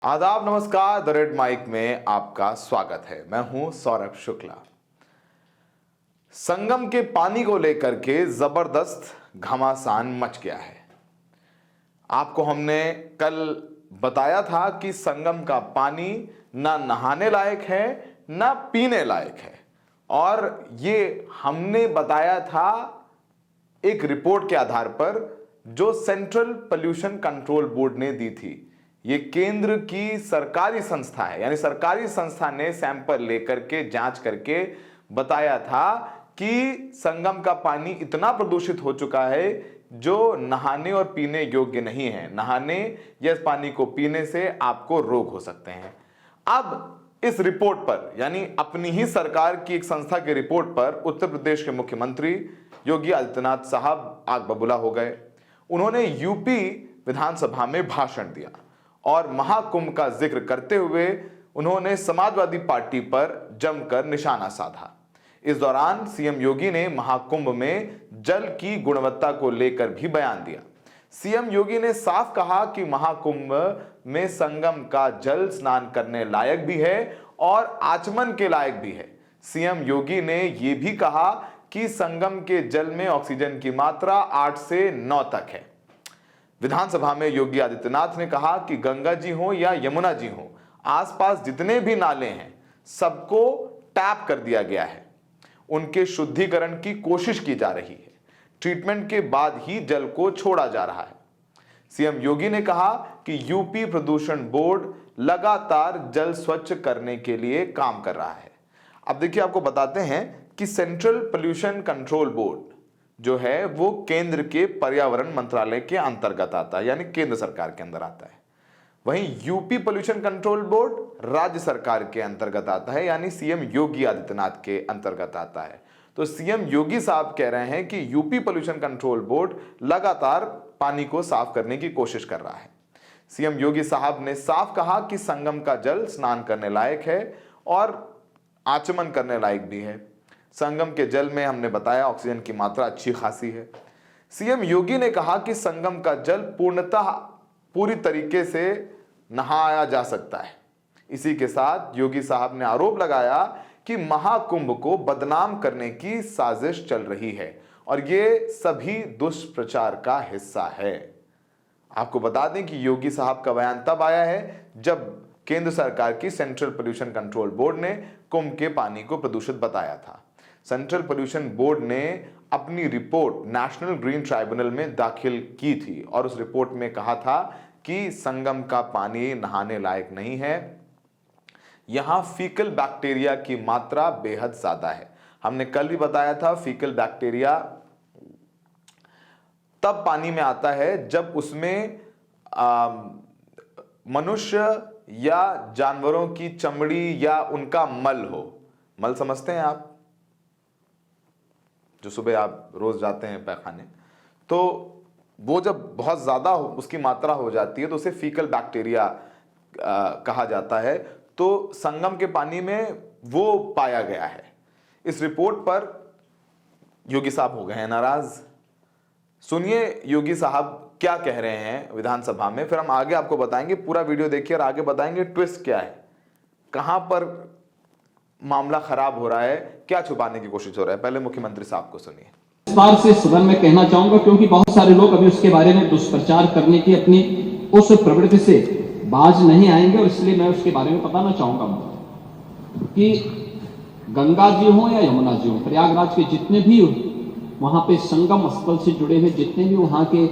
आदाब, नमस्कार। The red mic में आपका स्वागत है। मैं हूं सौरभ शुक्ला। संगम के पानी को लेकर के जबरदस्त घमासान मच गया है। आपको हमने कल बताया था कि संगम का पानी ना नहाने लायक है ना पीने लायक है, और ये हमने बताया था एक रिपोर्ट के आधार पर जो सेंट्रल पोल्यूशन कंट्रोल बोर्ड ने दी थी। ये केंद्र की सरकारी संस्था है, यानी सरकारी संस्था ने सैंपल लेकर के जांच करके बताया था कि संगम का पानी इतना प्रदूषित हो चुका है जो नहाने और पीने योग्य नहीं है। नहाने या इस पानी को पीने से आपको रोग हो सकते हैं। अब इस रिपोर्ट पर, यानी अपनी ही सरकार की एक संस्था की रिपोर्ट पर उत्तर प्रदेश के मुख्यमंत्री योगी आदित्यनाथ साहब आग बबूला हो गए। उन्होंने यूपी विधानसभा में भाषण दिया और महाकुंभ का जिक्र करते हुए उन्होंने समाजवादी पार्टी पर जमकर निशाना साधा। इस दौरान सीएम योगी ने महाकुंभ में जल की गुणवत्ता को लेकर भी बयान दिया। सीएम योगी ने साफ कहा कि महाकुंभ में संगम का जल स्नान करने लायक भी है और आचमन के लायक भी है। सीएम योगी ने यह भी कहा कि संगम के जल में ऑक्सीजन की मात्रा 8 से 9 तक है। विधानसभा में योगी आदित्यनाथ ने कहा कि गंगा जी हो या यमुना जी हो, आसपास जितने भी नाले हैं सबको टैप कर दिया गया है। उनके शुद्धिकरण की कोशिश की जा रही है। ट्रीटमेंट के बाद ही जल को छोड़ा जा रहा है। सीएम योगी ने कहा कि यूपी प्रदूषण बोर्ड लगातार जल स्वच्छ करने के लिए काम कर रहा है। अब देखिए, आपको बताते हैं कि सेंट्रल पोल्यूशन कंट्रोल बोर्ड जो है वो केंद्र के पर्यावरण मंत्रालय के अंतर्गत आता है, यानी केंद्र सरकार के अंदर आता है। वहीं यूपी पोल्यूशन कंट्रोल बोर्ड राज्य सरकार के अंतर्गत आता है, यानी सीएम योगी आदित्यनाथ के अंतर्गत आता है। तो सीएम योगी साहब कह रहे हैं कि यूपी पोल्यूशन कंट्रोल बोर्ड लगातार पानी को साफ करने की कोशिश कर रहा है। सीएम योगी साहब ने साफ कहा कि संगम का जल स्नान करने लायक है और आचमन करने लायक भी है। संगम के जल में हमने बताया ऑक्सीजन की मात्रा अच्छी खासी है। सीएम योगी ने कहा कि संगम का जल पूरी तरीके से नहाया जा सकता है। इसी के साथ योगी साहब ने आरोप लगाया कि महाकुंभ को बदनाम करने की साजिश चल रही है और ये सभी दुष्प्रचार का हिस्सा है। आपको बता दें कि योगी साहब का बयान तब आया है जब केंद्र सरकार की सेंट्रल पोल्यूशन कंट्रोल बोर्ड ने कुंभ के पानी को प्रदूषित बताया था। सेंट्रल पोल्यूशन बोर्ड ने अपनी रिपोर्ट नेशनल ग्रीन ट्राइब्यूनल में दाखिल की थी और उस रिपोर्ट में कहा था कि संगम का पानी नहाने लायक नहीं है। यहां फीकल बैक्टीरिया की मात्रा बेहद ज्यादा है। हमने कल भी बताया था, फीकल बैक्टीरिया तब पानी में आता है जब उसमें मनुष्य या जानवरों की चमड़ी या उनका मल हो। मल समझते हैं आप, जो सुबह आप रोज जाते हैं पैखाने, तो वो जब बहुत ज्यादा उसकी मात्रा हो जाती है तो उसे फीकल बैक्टीरिया कहा जाता है। तो संगम के पानी में वो पाया गया है। इस रिपोर्ट पर योगी साहब हो गए हैं नाराज। सुनिए योगी साहब क्या कह रहे हैं विधानसभा में, फिर हम आगे आपको बताएंगे। पूरा वीडियो देखिए और आगे बताएंगे ट्विस्ट क्या है, कहां पर मामला खराब हो रहा है, क्या छुपाने की कोशिश हो रहा है। पहले मुख्यमंत्री साहब को सुनिए। इस बार से सदन में कहना चाहूंगा, क्योंकि बहुत सारे लोग अभी उसके बारे में दुष्प्रचार करने की अपनी उस प्रवृत्ति से बाज नहीं आएंगे, और इसलिए मैं उसके बारे में बताना चाहूंगा कि गंगा जी हो या यमुना जी हो, प्रयागराज के जितने भी वहां पे संगम स्थल से जुड़े हुए जितने भी वहां के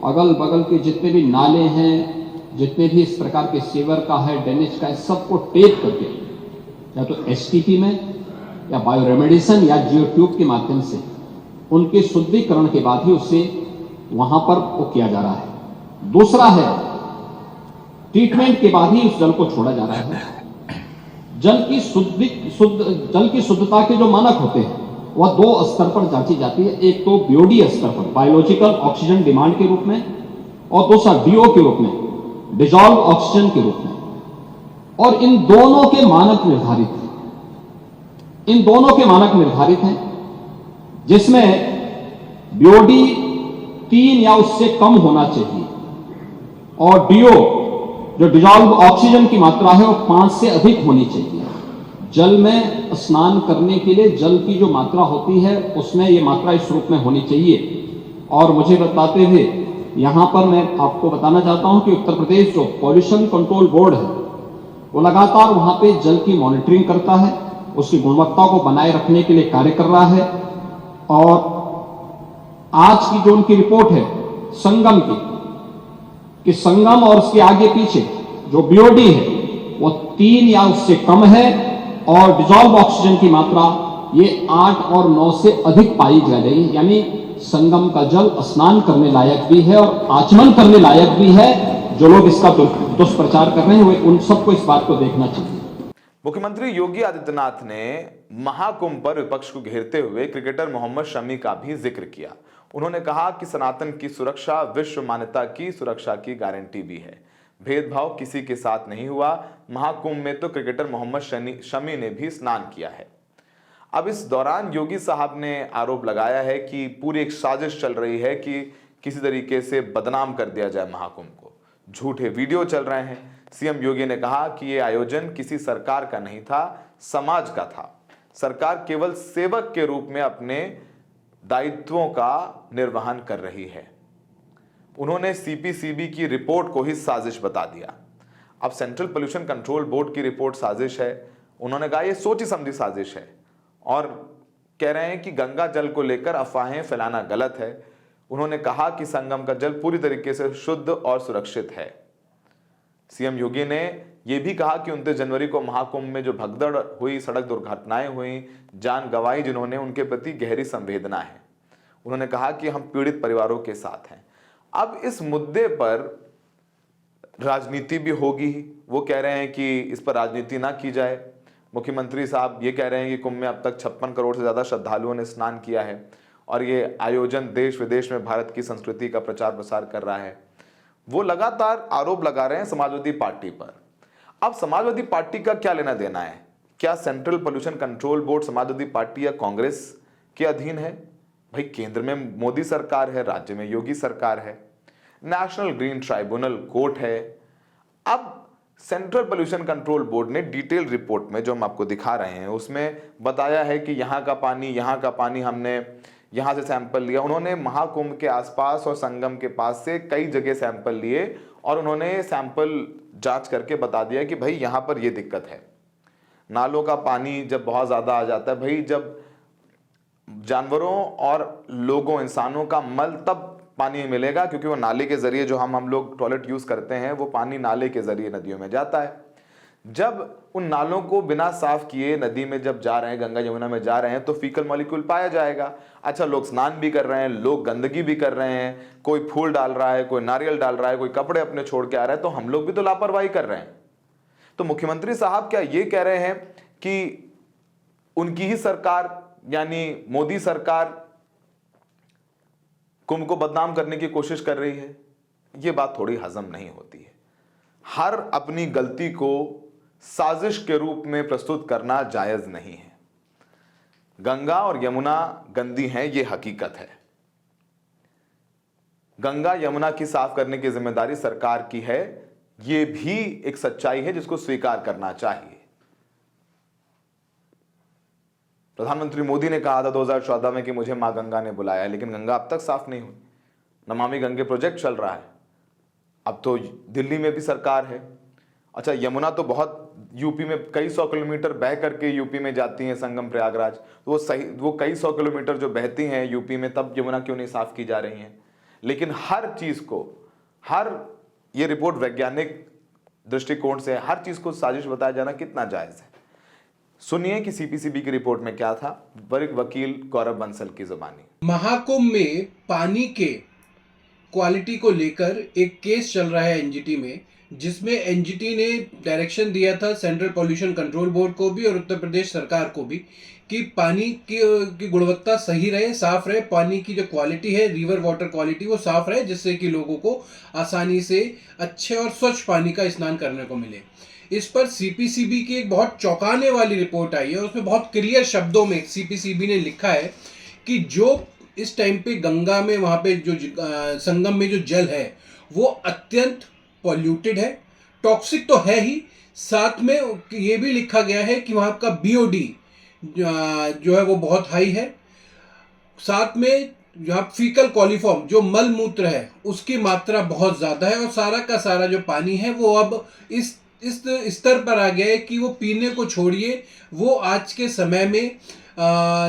अगल बगल के जितने भी नाले हैं, जितने भी इस प्रकार के सेवर का है, ड्रेनेज का है, सबको टेप करके या तो एसटीपी में या बायोरेमेडिसन या जियो ट्यूब के माध्यम से उनके शुद्धिकरण के बाद ही उसे वहां पर वो किया जा रहा है। दूसरा है, ट्रीटमेंट के बाद ही उस जल को छोड़ा जा रहा है। जल की शुद्धता के जो मानक होते हैं वह 2 स्तर पर जांची जाती है। एक तो बीओडी स्तर पर, बायोलॉजिकल ऑक्सीजन डिमांड के रूप में, और दूसरा डीओ के रूप में, डिजॉल्व ऑक्सीजन के रूप में। और इन दोनों के मानक निर्धारित हैं, जिसमें बीओडी 3 या उससे कम होना चाहिए और डीओ जो डिजॉल्व ऑक्सीजन की मात्रा है वो 5 से अधिक होनी चाहिए। जल में स्नान करने के लिए जल की जो मात्रा होती है उसमें ये मात्रा इस रूप में होनी चाहिए। और मुझे बताते हुए यहाँ पर मैं आपको बताना चाहता हूँ कि उत्तर प्रदेश जो पॉल्यूशन कंट्रोल बोर्ड है वो लगातार वहाँ पे जल की मॉनिटरिंग करता है, उसकी गुणवत्ता को बनाए रखने के लिए कार्य कर रहा है। और आज की जो उनकी रिपोर्ट है संगम की, कि संगम और उसके आगे पीछे जो बीओडी है वो 3 या उससे कम है और डिजॉल्व ऑक्सीजन की मात्रा ये 8 और 9 से अधिक पाई जा रही है। यानी संगम का जल स्नान करने लायक भी है और आचमन करने लायक भी है। जो लोग इसका दुष्प्रचार कर रहे हैं वो उन सबको इस बात को देखना चाहिए। मुख्यमंत्री योगी आदित्यनाथ ने महाकुंभ पर विपक्ष को घेरते हुए क्रिकेटर मोहम्मद शमी का भी जिक्र किया। उन्होंने कहा कि सनातन की सुरक्षा विश्व मान्यता की सुरक्षा की गारंटी भी है। भेदभाव किसी के साथ नहीं हुआ। महाकुंभ में तो क्रिकेटर मोहम्मद शमी ने भी स्नान किया है। अब इस दौरान योगी साहब ने आरोप लगाया है कि पूरी एक साजिश चल रही है कि किसी तरीके से बदनाम कर दिया जाए महाकुंभ को। झूठे वीडियो चल रहे हैं। सीएम योगी ने कहा कि यह आयोजन किसी सरकार का नहीं था, समाज का था। सरकार केवल सेवक के रूप में अपने दायित्वों का निर्वहन कर रही है। उन्होंने सीपीसीबी की रिपोर्ट को ही साजिश बता दिया। अब सेंट्रल पोल्यूशन कंट्रोल बोर्ड की रिपोर्ट साजिश है। उन्होंने कहा यह सोची समझी साजिश है और कह रहे हैं कि गंगा जल को लेकर अफवाहें फैलाना गलत है। उन्होंने कहा कि संगम का जल पूरी तरीके से शुद्ध और सुरक्षित है। सीएम योगी ने यह भी कहा कि 29 जनवरी को महाकुंभ में जो भगदड़ हुई, सड़क दुर्घटनाएं हुई, जान गंवाई जिन्होंने, उनके प्रति गहरी संवेदना है। उन्होंने कहा कि हम पीड़ित परिवारों के साथ हैं। अब इस मुद्दे पर राजनीति भी होगी। वो कह रहे हैं कि इस पर राजनीति ना की जाए। मुख्यमंत्री साहब ये कह रहे हैं कि कुंभ में अब तक 56 करोड़ से ज्यादा श्रद्धालुओं ने स्नान किया है और ये आयोजन देश विदेश में भारत की संस्कृति का प्रचार प्रसार कर रहा है। वो लगातार आरोप लगा रहे हैं समाजवादी पार्टी पर। अब समाजवादी पार्टी का क्या लेना देना है? क्या central pollution control board Samajwadi party या कांग्रेस के अधीन है? भाई केंद्र में मोदी सरकार है, राज्य में योगी सरकार है, नेशनल ग्रीन ट्राइब्यूनल कोर्ट है। अब सेंट्रल पोल्यूशन कंट्रोल बोर्ड ने डिटेल रिपोर्ट में जो हम आपको दिखा रहे हैं उसमें बताया है कि यहाँ का पानी हमने यहाँ से सैंपल लिया। उन्होंने महाकुंभ के आसपास और संगम के पास से कई जगह सैंपल लिए और उन्होंने सैंपल जांच करके बता दिया कि भाई यहाँ पर ये दिक्कत है। नालों का पानी जब बहुत ज़्यादा आ जाता है, भाई जब जानवरों और लोगों इंसानों का मल तब पानी मिलेगा, क्योंकि वो नाले के जरिए जो हम लोग टॉयलेट यूज करते हैं वो पानी नाले के जरिए नदियों में जाता है। जब उन नालों को बिना साफ किए नदी में जब जा रहे हैं, गंगा यमुना में जा रहे हैं, तो फीकल मॉलिक्यूल पाया जाएगा। अच्छा, लोग स्नान भी कर रहे हैं, लोग गंदगी भी कर रहे हैं, कोई फूल डाल रहा है, कोई नारियल डाल रहा है, कोई कपड़े अपने छोड़ के आ रहा है, तो हम लोग भी तो लापरवाही कर रहे हैं। तो मुख्यमंत्री साहब क्या ये कह रहे हैं कि उनकी ही सरकार यानी मोदी सरकार कुंभ को बदनाम करने की कोशिश कर रही है? यह बात थोड़ी हजम नहीं होती है। हर अपनी गलती को साजिश के रूप में प्रस्तुत करना जायज नहीं है। गंगा और यमुना गंदी हैं, यह हकीकत है। गंगा यमुना की साफ करने की जिम्मेदारी सरकार की है, यह भी एक सच्चाई है जिसको स्वीकार करना चाहिए। प्रधानमंत्री मोदी ने कहा था 2014 में कि मुझे मां गंगा ने बुलाया है, लेकिन गंगा अब तक साफ नहीं हुई। नमामि गंगे प्रोजेक्ट चल रहा है, अब तो दिल्ली में भी सरकार है। अच्छा, यमुना तो बहुत यूपी में कई 100 किलोमीटर बह करके यूपी में जाती हैं संगम प्रयागराज, तो वो कई 100 किलोमीटर जो बहती हैं यूपी में, तब यमुना क्यों नहीं साफ की जा रही हैं? लेकिन हर चीज को, ये रिपोर्ट वैज्ञानिक दृष्टिकोण से हर चीज को साजिश बताया जाना कितना जायज है? सुनिए कि सीपीसीबी की रिपोर्ट में क्या था, वरिष्ठ वकील गौरव बंसल की जुबानी। महाकुंभ में पानी के क्वालिटी को लेकर एक केस चल रहा है एनजीटी में, जिसमें एनजीटी ने डायरेक्शन दिया था सेंट्रल पोल्यूशन कंट्रोल बोर्ड को भी और उत्तर प्रदेश सरकार को भी कि पानी की गुणवत्ता सही रहे, साफ रहे। पानी की जो क्वालिटी है, रिवर वाटर क्वालिटी, वो साफ रहे, जिससे कि लोगों को आसानी से अच्छे और स्वच्छ पानी का स्नान करने को मिले। इस पर सीपीसीबी की एक बहुत चौंकाने वाली रिपोर्ट आई है। उसमें बहुत क्लियर शब्दों में सीपीसीबी ने लिखा है कि जो इस टाइम पे गंगा में, वहाँ पे जो संगम में जो जल है वो अत्यंत पॉल्यूटेड है, टॉक्सिक तो है ही, साथ में ये भी लिखा गया है कि वहाँ का बीओडी जो है वो बहुत हाई है। साथ में यहाँ फीकल कॉलीफॉर्म जो मल मूत्र है उसकी मात्रा बहुत ज़्यादा है, और सारा का सारा जो पानी है वो अब इस स्तर पर आ गया है कि वो पीने को छोड़िए, वो आज के समय में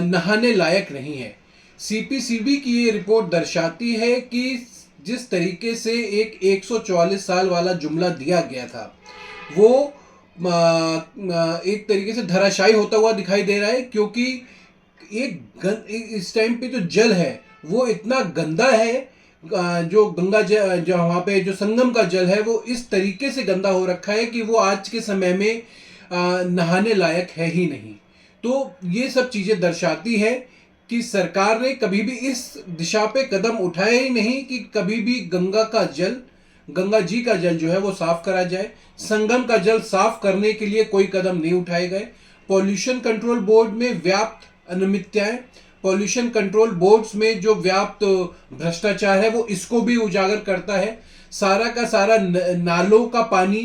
नहाने लायक नहीं है। सीपीसीबी की ये रिपोर्ट दर्शाती है कि जिस तरीके से एक 144 साल वाला जुमला दिया गया था वो एक तरीके से धराशायी होता हुआ दिखाई दे रहा है, क्योंकि इस टाइम पे जो जल है वो इतना गंदा है, जो गंगा जल जो वहाँ पे जो संगम का जल है वो इस तरीके से गंदा हो रखा है कि वो आज के समय में नहाने लायक है ही नहीं। तो ये सब चीज़ें दर्शाती है कि सरकार ने कभी भी इस दिशा पे कदम उठाया ही नहीं कि कभी भी गंगा जी का जल जो है वो साफ करा जाए। संगम का जल साफ करने के लिए कोई कदम नहीं उठाए गए। पॉल्यूशन कंट्रोल बोर्ड में व्याप्त अनियमितताएं, पॉल्यूशन कंट्रोल बोर्ड्स में जो व्याप्त भ्रष्टाचार है वो इसको भी उजागर करता है। सारा का सारा नालों का पानी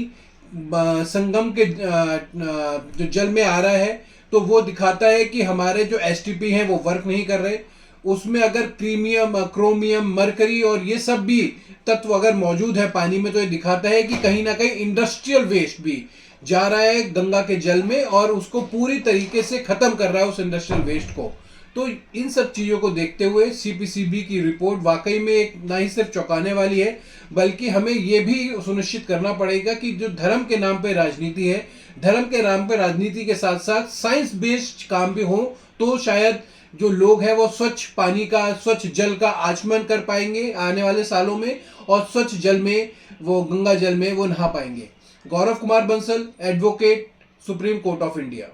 संगम के जो जल में आ रहा है तो वो दिखाता है कि हमारे जो एसटीपी हैं वो वर्क नहीं कर रहे। उसमें अगर क्रीमियम, क्रोमियम, मरकरी और ये सब भी तत्व अगर मौजूद है पानी में तो ये दिखाता है कि कहीं ना कहीं इंडस्ट्रियल वेस्ट भी जा रहा है गंगा के जल में और उसको पूरी तरीके से खत्म कर रहा है उस इंडस्ट्रियल वेस्ट को। तो इन सब चीज़ों को देखते हुए सीपीसीबी की रिपोर्ट वाकई में एक ना ही सिर्फ चौंकाने वाली है, बल्कि हमें ये भी सुनिश्चित करना पड़ेगा कि जो धर्म के नाम पे राजनीति है, धर्म के नाम पे राजनीति के साथ साथ साइंस बेस्ड काम भी हो, तो शायद जो लोग हैं वो स्वच्छ पानी का, स्वच्छ जल का आचमन कर पाएंगे आने वाले सालों में, और स्वच्छ जल में वो गंगा जल में वो नहा पाएंगे। Gaurav Kumar Bansal, advocate, supreme court of India.